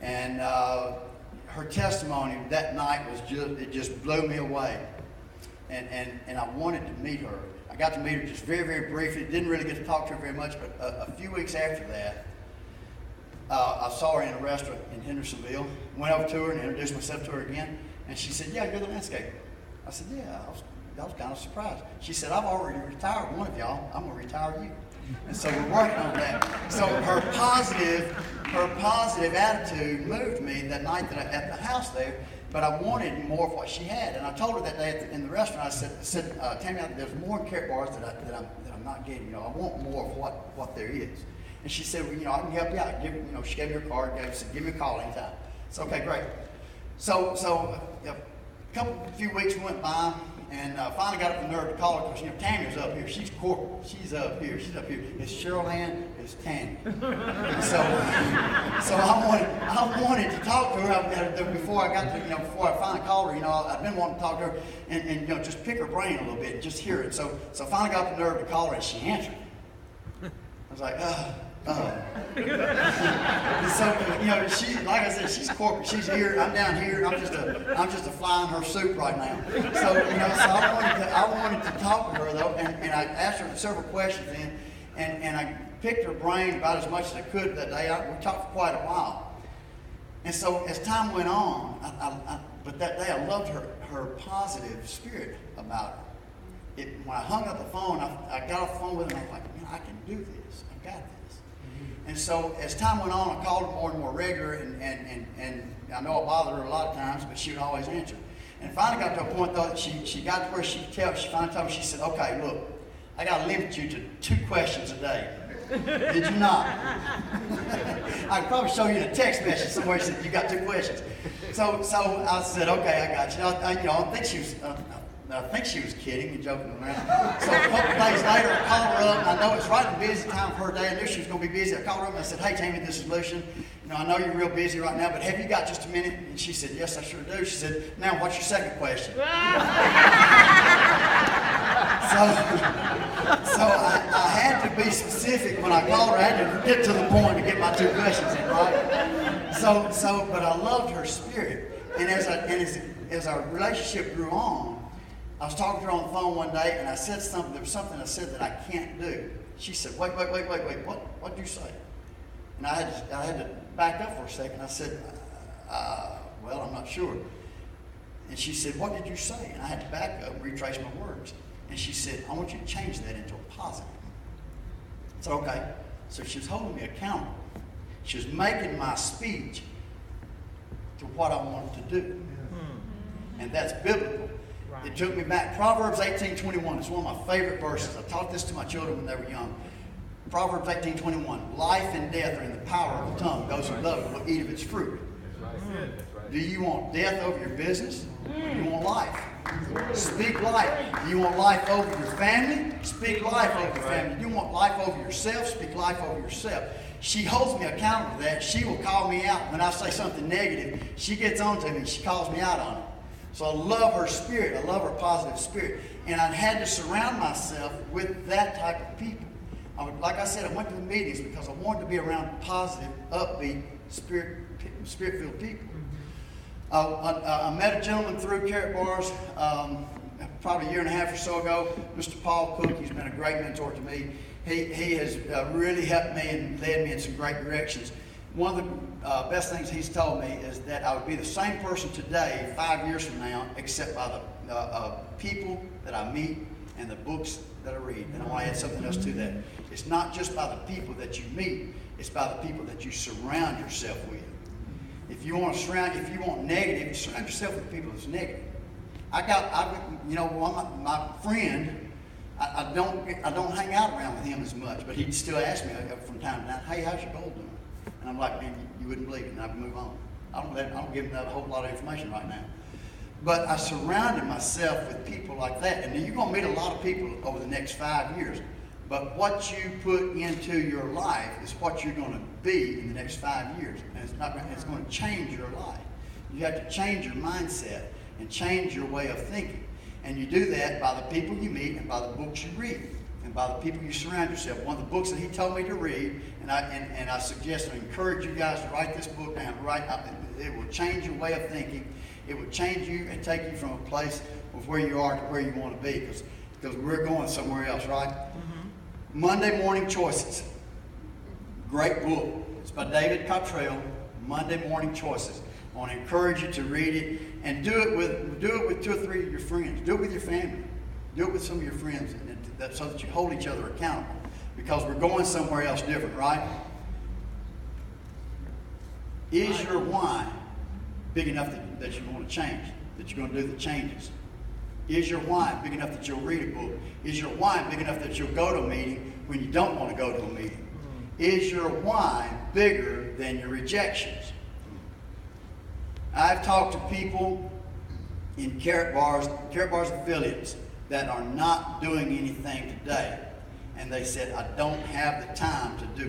And her testimony that night was it just blew me away. And I wanted to meet her. I got to meet her just very, very briefly. Didn't really get to talk to her very much, but a few weeks after that, I saw her in a restaurant in Hendersonville. Went over to her and introduced myself to her again. And she said, "Yeah, you're the landscaper." I said, "Yeah." I was kind of surprised. She said, "I've already retired one of y'all. I'm going to retire you." And so we're working on that. So her positive attitude moved me that night at the house there. But I wanted more of what she had, and I told her that day in the restaurant. I said, "Tammy, there's more in Karatbars that I'm not getting. I want more of what there is." And she said, "Well, I can help you out." She gave me her card. Said, "Give me a call anytime." So okay, great. So a few weeks went by, and finally got up the nerve to call her because Tammy's up here. She's corporate. She's up here. It's Cheryl Ann. It's Tammy. So I wanted to talk to her before I finally called her. I've been wanting to talk to her and just pick her brain a little bit and just hear it. So I finally got up the nerve to call her, and she answered. I was like, and so she, like I said, she's corporate. She's here. I'm down here. I'm just a fly in her soup right now. So I wanted to talk to her though, and I asked her several questions then, and I picked her brain about as much as I could that day. We talked for quite a while, and so as time went on, but that day I loved her positive spirit about her. When I hung up the phone, I got off the phone with her, and I was like, "Man, I can do this. I've got this." And so as time went on, I called her more and more regular, and I know I bothered her a lot of times, but she would always answer. And finally got to a point though that she got to where she finally told me, she said, "Okay, look, I got to limit you to 2 questions a day." Did you not? I could probably show you a text message somewhere that said, "You got 2 questions." So I said, "Okay, I got you." I think she was kidding and joking around. So a couple days later, I called her up. I know it's right in the busy time of her day. I knew she was going to be busy. I called her up and I said, "Hey, Tammy, this is Lucian. I know you're real busy right now, but have you got just a minute?" And she said, "Yes, I sure do." She said, "Now, what's your second question?" So I had to be specific when I called her. I had to get to the point to get my 2 questions in, right? But I loved her spirit. And as our relationship grew on, I was talking to her on the phone one day, and I said something. There was something I said that I can't do. She said, "Wait. What did you say?" And I had to back up for a second. I said, "Well, I'm not sure." And she said, "What did you say?" And I had to back up and retrace my words. And she said, "I want you to change that into a positive." I said, "Okay." So she was holding me accountable. She was making my speech to what I wanted to do. And that's biblical. It took me back. Proverbs 18:21 is one of my favorite verses. I taught this to my children when they were young. Proverbs 18:21. Life and death are in the power of the tongue. Those who love it will eat of its fruit. Do you want death over your business? Or do you want life? Speak life. Do you want life over your family? Speak life over your family. Do you want life over yourself? Speak life over yourself. She holds me accountable to that. She will call me out when I say something negative. She gets on to me and she calls me out on it. So I love her spirit. I love her positive spirit. And I had to surround myself with that type of people. Like I said, I went to the meetings because I wanted to be around positive, upbeat, spirit-filled people. I met a gentleman through Karatbars probably a year and a half or so ago, Mr. Paul Cook. He's been a great mentor to me. He has really helped me and led me in some great directions. One of the best things he's told me is that I would be the same person today, 5 years from now, except by the people that I meet and the books that I read. And I want to add something else to that. It's not just by the people that you meet, it's by the people that you surround yourself with. If you want negative, surround yourself with people that's negative. My friend, I don't hang out around with him as much, but he'd still ask me from time to time, "Hey, how's your gold doing?" And I'm like, "Man, you wouldn't believe it," and I'd move on. I don't give him that a whole lot of information right now. But I surrounded myself with people like that. And you're going to meet a lot of people over the next 5 years. But what you put into your life is what you're going to be in the next 5 years. And it's going to change your life. You have to change your mindset and change your way of thinking. And you do that by the people you meet and by the books you read. and by the people you surround yourself. One of the books that he told me to read, and I suggest and encourage you guys to write this book down. It will change your way of thinking. It will change you and take you from a place of where you are to where you want to be, because we're going somewhere else, right? Mm-hmm. Monday Morning Choices. Great book. It's by David Cottrell. Monday Morning Choices. I want to encourage you to read it and do it with 2 or 3 of your friends. Do it with your family. Do it with some of your friends, so that you hold each other accountable, because we're going somewhere else different, right? Is your why big enough that you want to change, that you're going to do the changes? Is your why big enough that you'll read a book? Is your why big enough that you'll go to a meeting when you don't want to go to a meeting? Is your why bigger than your rejections? I've talked to people in Karatbars affiliates that are not doing anything today. And they said, I don't have the time to do